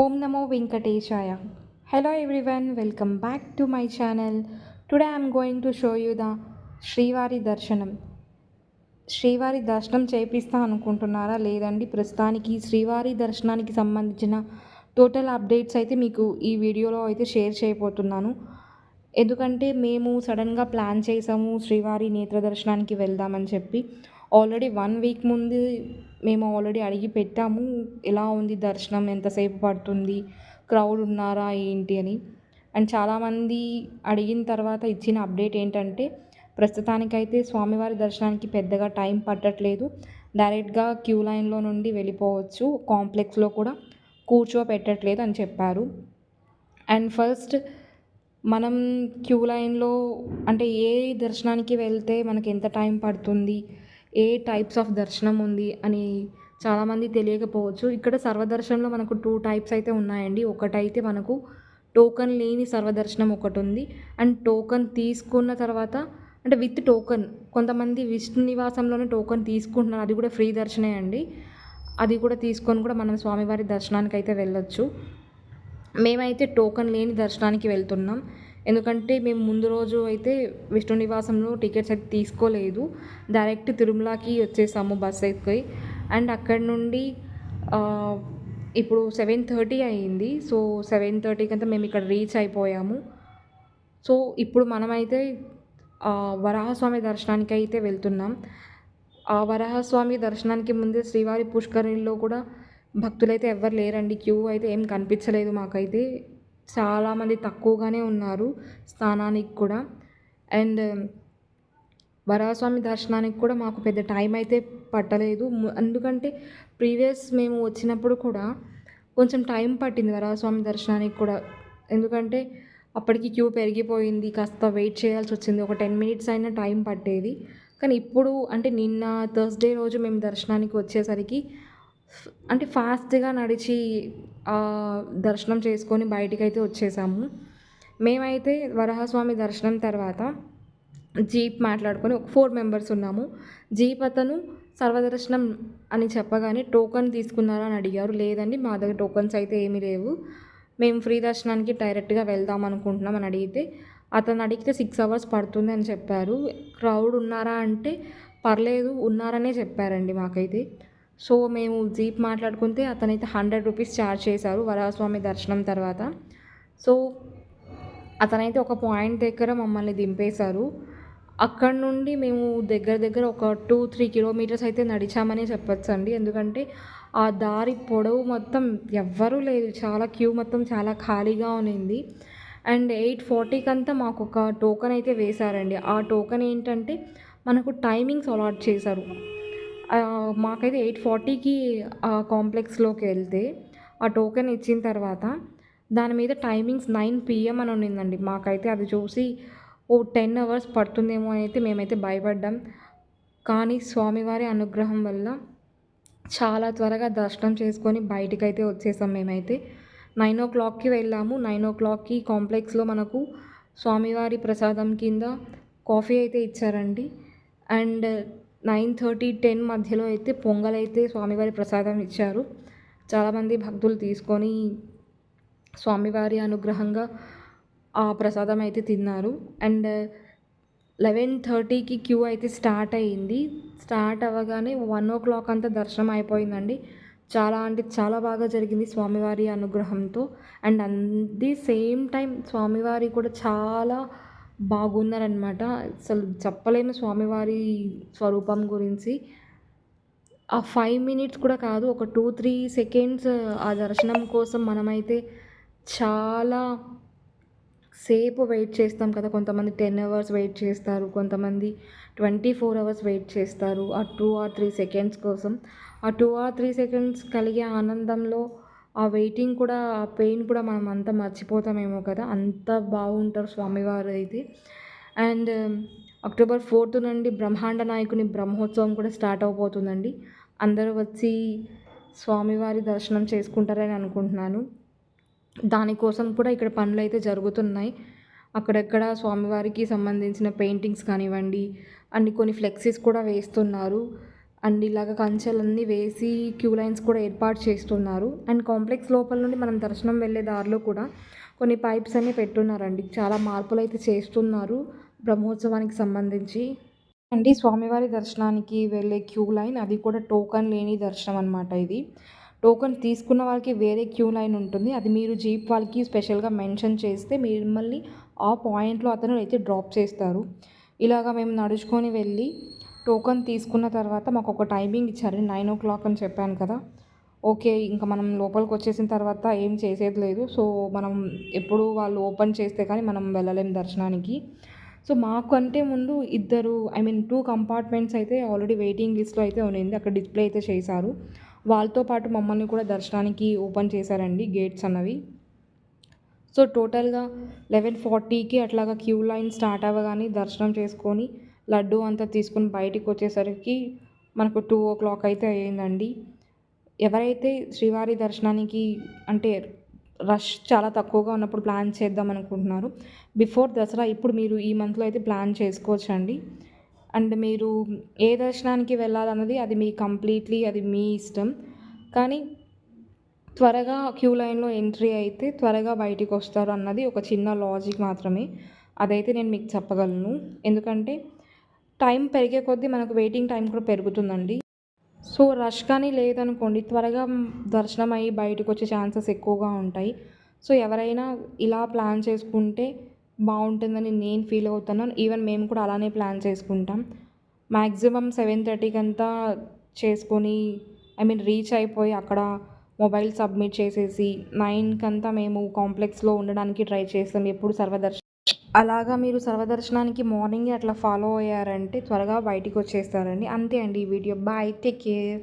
Om Namo Venkateshaya. Hello everyone, welcome back to my channel. Today I am going to show you the శ్రీవారి దర్శనం. శ్రీవారి దర్శనం చేపిస్తా అనుకుంటున్నారా? లేదండి, ప్రస్తుతానికి శ్రీవారి దర్శనానికి సంబంధించిన టోటల్ అప్డేట్స్ అయితే మీకు ఈ వీడియోలో అయితే షేర్ చేయబోతున్నాను. ఎందుకంటే మేము సడన్గా ప్లాన్ చేసాము శ్రీవారి నేత్ర దర్శనానికి వెళ్దామని చెప్పి. ఆల్రెడీ 1 వీక్ ముందు మేము ఆల్రెడీ అడిగి పెట్టాము, ఎలా ఉంది దర్శనం, ఎంతసేపు పడుతుంది, క్రౌడ్ ఉన్నారా ఏంటి అని. అండ్ చాలామంది అడిగిన తర్వాత ఇచ్చిన అప్డేట్ ఏంటంటే, ప్రస్తుతానికైతే స్వామివారి దర్శనానికి పెద్దగా టైం పట్టట్లేదు, డైరెక్ట్గా క్యూ లైన్లో నుండి వెళ్ళిపోవచ్చు, కాంప్లెక్స్లో కూడా కూర్చోపెట్టట్లేదు అని చెప్పారు. అండ్ ఫస్ట్ మనం క్యూ లైన్లో అంటే ఏ దర్శనానికి వెళ్తే మనకి ఎంత టైం పడుతుంది, ఏ టైప్స్ ఆఫ్ దర్శనం ఉంది అని చాలామంది తెలియకపోవచ్చు. ఇక్కడ సర్వదర్శనంలో మనకు 2 టైప్స్ అయితే ఉన్నాయండి. ఒకటైతే మనకు టోకన్ లేని సర్వదర్శనం ఒకటి ఉంది. అండ్ టోకన్ తీసుకున్న తర్వాత అంటే విత్ టోకన్, కొంతమంది విష్ణు నివాసంలోనే టోకన్ తీసుకుంటున్నారు, అది కూడా ఫ్రీ దర్శనే అండి. అది కూడా తీసుకొని కూడా మనం స్వామివారి దర్శనానికి అయితే వెళ్ళొచ్చు. మేమైతే టోకన్ లేని దర్శనానికి వెళ్తున్నాం. ఎందుకంటే మేము ముందు రోజు అయితే విష్ణు నివాసంలో టికెట్స్ అయితే తీసుకోలేదు, డైరెక్ట్ తిరుమలకి వచ్చేసాము బస్ ఎక్కి. అండ్ అక్కడి నుండి ఇప్పుడు 7:30 అయ్యింది. సో 7:30కి అంతా మేము ఇక్కడ రీచ్ అయిపోయాము. సో ఇప్పుడు మనమైతే వరాహస్వామి దర్శనానికి అయితే వెళ్తున్నాం. ఆ వరాహస్వామి దర్శనానికి ముందే శ్రీవారి పుష్కరిణిలో కూడా భక్తులైతే ఎవ్వరు లేరండి. క్యూ అయితే ఏం కనిపించలేదు మాకైతే, చాలామంది తక్కువగానే ఉన్నారు స్నానానికి కూడా. అండ్ వరాహస్వామి దర్శనానికి కూడా మాకు పెద్ద టైం అయితే పట్టలేదు, ఎందుకంటే ప్రీవియస్ మేము వచ్చినప్పుడు కూడా కొంచెం టైం పట్టింది వరాహస్వామి దర్శనానికి కూడా. ఎందుకంటే అప్పటికి క్యూ పెరిగిపోయింది, కాస్త వెయిట్ చేయాల్సి వచ్చింది, ఒక 10 మినిట్స్ అయినా టైం పట్టేది. కానీ ఇప్పుడు అంటే నిన్న థర్స్డే రోజు మేము దర్శనానికి వచ్చేసరికి అంటే ఫాస్ట్గా నడిచి దర్శనం చేసుకొని బయటికైతే వచ్చేసాము. మేమైతే వరాహస్వామి దర్శనం తర్వాత జీప్ మాట్లాడుకొని ఒక 4 మెంబర్స్ ఉన్నాము. జీప్ అతను సర్వదర్శనం అని చెప్పగానే టోకన్ తీసుకున్నారా అని అడిగారు. లేదండి, మా దగ్గర టోకన్స్ అయితే ఏమీ లేవు, మేము ఫ్రీ దర్శనానికి డైరెక్ట్గా వెళ్దాం అనుకుంటున్నాం అని అడిగితే, అతను అడిగితే 6 అవర్స్ పడుతుంది అని చెప్పారు. క్రౌడ్ ఉన్నారా అంటే పర్లేదు ఉన్నారనే చెప్పారండి మాకైతే. సో మేము జీప్ మాట్లాడుకుంటే అతనైతే 100 రూపీస్ ఛార్జ్ చేశారు వరాహస్వామి దర్శనం తర్వాత. సో అతనైతే ఒక పాయింట్ దగ్గర మమ్మల్ని దింపేశారు. అక్కడ నుండి మేము దగ్గర దగ్గర ఒక 2-3 కిలోమీటర్స్ అయితే నడిచామనే చెప్పొచ్చండి. ఎందుకంటే ఆ దారి పొడవు మొత్తం ఎవ్వరూ లేదు, చాలా క్యూ మొత్తం చాలా ఖాళీగా ఉన్నింది. అండ్ 8:40కి అంతా మాకు ఒక టోకెన్ అయితే వేశారండి. ఆ టోకెన్ ఏంటంటే మనకు టైమింగ్స్ అలాట్ చేశారు. మాకైతే 8:40కి కాంప్లెక్స్లోకి వెళ్తే ఆ టోకెన్ ఇచ్చిన తర్వాత దాని మీద టైమింగ్స్ 9 PM అని ఉన్నిందండి. మాకైతే అది చూసి 10 అవర్స్ పడుతుందేమో అని అయితే మేమైతే భయపడ్డాం. కానీ స్వామివారి అనుగ్రహం వల్ల చాలా త్వరగా దర్శనం చేసుకొని బయటికైతే వచ్చేసాం. మేమైతే 9 o'clockకి వెళ్ళాము. 9 o'clockకి కాంప్లెక్స్లో మనకు స్వామివారి ప్రసాదం కింద కాఫీ అయితే ఇచ్చారండి. అండ్ 9:30-10 మధ్యలో అయితే పొంగల్ అయితే స్వామివారి ప్రసాదం ఇచ్చారు. చాలామంది భక్తులు తీసుకొని స్వామివారి అనుగ్రహంగా ఆ ప్రసాదం అయితే తిన్నారు. అండ్ 11:30కి క్యూ అయితే స్టార్ట్ అయ్యింది. స్టార్ట్ అవ్వగానే 1 o'clock అంతా దర్శనం అయిపోయిందండి. చాలా అంటే చాలా బాగా జరిగింది స్వామివారి అనుగ్రహంతో. అండ్ ది సేమ్ టైం స్వామివారి కూడా చాలా బాగున్నారనమాట. అసలు చెప్పలేము స్వామివారి స్వరూపం గురించి. ఆ 5 మినిట్స్ కూడా కాదు, ఒక 2-3 సెకండ్స్ ఆ దర్శనం కోసం మనమైతే చాలా సేపు వెయిట్ చేస్తాం కదా. కొంతమంది 10 అవర్స్ వెయిట్ చేస్తారు, కొంతమంది 24 అవర్స్ వెయిట్ చేస్తారు ఆ 2 or 3 సెకండ్స్ కోసం. ఆ 2 or 3 సెకండ్స్ కలిగే ఆనందంలో ఆ వెయిటింగ్ కూడా, ఆ పెయిన్ కూడా మనం అంతా మర్చిపోతామేమో కదా, అంత బాగుంటారు స్వామివారు అయితే. అండ్ October 4th నుండి బ్రహ్మాండ నాయకుని బ్రహ్మోత్సవం కూడా స్టార్ట్ అవబోతుందండి. అందరూ వచ్చి స్వామివారి దర్శనం చేసుకుంటారని అనుకుంటున్నాను. దానికోసం కూడా ఇక్కడ పనులు అయితే జరుగుతున్నాయి. అక్కడెక్కడ స్వామివారికి సంబంధించిన పెయింటింగ్స్ కానివ్వండి, కొన్ని ఫ్లెక్సీస్ కూడా వేస్తున్నారు. అండ్ ఇలాగ కంచెలన్నీ వేసి క్యూ లైన్స్ కూడా ఏర్పాటు చేస్తున్నారు. అండ్ కాంప్లెక్స్ లోపల నుండి మనం దర్శనం వెళ్ళే దారిలో కూడా కొన్ని పైప్స్ అన్నీ పెట్టున్నారండి. చాలా మార్పులైతే చేస్తున్నారు బ్రహ్మోత్సవానికి సంబంధించి. అండి స్వామివారి దర్శనానికి వెళ్ళే క్యూ లైన్ అది కూడా టోకన్ లేని దర్శనం అనమాట ఇది. టోకన్ తీసుకున్న వాళ్ళకి వేరే క్యూ లైన్ ఉంటుంది. అది మీరు జీప్ వాళ్ళకి స్పెషల్‌గా మెన్షన్ చేస్తే మిమ్మల్ని ఆ పాయింట్‌లో అతను అయితే డ్రాప్ చేస్తారు. ఇలాగ మేము నడుచుకొని వెళ్ళి టోకన్ తీసుకున్న తర్వాత మాకొక టైమింగ్ ఇచ్చారు. 9:00 అని చెప్పాను కదా! ఓకే. ఇంక మనం లోపలికొచ్చేసిన తర్వాత ఏం చేసేది లేదు. సో, మనం ఎప్పుడు వాళ్ళు ఓపెన్ చేస్తే కానీ మనం వెళ్ళలేం దర్శనానికి. సో, మాకంటే ముందు ఇద్దరు 2 కంపార్ట్మెంట్స్ అయితే ఆల్రెడీ వెయిటింగ్ లిస్ట్‌లో అయితే ఉన్నింది. అక్కడ డిస్‌ప్లే అయితే చేశారు. వాళ్ళతో పాటు మమ్మల్ని కూడా దర్శనానికి ఓపెన్ చేశారండి గేట్స్ అన్నవి. సో, టోటల్‌గా 11:40కి అట్లాగా క్యూ లైన్ స్టార్ట్ అవ్వగానే దర్శనం చేసుకొని, లడ్డూ అంతా తీసుకొని బయటికొచ్చేసరికి మనకు 2:00 అయితే అయిందండి. ఎవరైతే శ్రీవారి దర్శనానికి అంటే రష్ చాలా తక్కువగా ఉన్నప్పుడు ప్లాన్ చేద్దాం అనుకుంటున్నారు. బిఫోర్ దసరా ఇప్పుడు మీరు ఈ మంత్‌లో అయితే ప్లాన్ చేసుకోవచ్చండి. అండ్ మీరు ఏ దర్శనానికి వెళ్ళాలన్నది అది మీ కంప్లీట్‌లీ అది మీ ఇష్టం. కానీ త్వరగా క్యూ లైన్‌లో ఎంట్రీ అయితే త్వరగా బయటికొస్తారు అన్నది ఒక చిన్న లాజిక్ మాత్రమే. అదైతే నేను మీకు చెప్పగలను. ఎందుకంటే టైం పెరిగే కొద్దీ మనకు వెయిటింగ్ టైం కూడా పెరుగుతుందండి. సో, రష్ కానీ లేదనుకోండి త్వరగా దర్శనం అయ్యి బయటకొచ్చే ఛాన్సెస్ ఎక్కువగా ఉంటాయి. సో, ఎవరైనా ఇలా ప్లాన్ చేసుకుంటే బావుంటుందని నేను ఫీల్ అవుతున్నాను. ఈవెన్ మేము కూడా అలానే ప్లాన్ చేసుకుంటాం. మాక్సిమం 7:30కంతా చేసుకొని రీచ్ అయిపోయి అక్కడ మొబైల్ సబ్మిట్ చేసేసి 9కంతా మేము కాంప్లెక్స్‌లో ఉండడానికి ట్రై చేస్తాం. ఎప్పుడు అలాగా మీరు సర్వదర్శనానికి మార్నింగే అట్లా ఫాలో అయ్యారంటే త్వరగా బయటికొచ్చేస్తారండి. అంతే అండి ఈ వీడియో. బాయ్. Take care.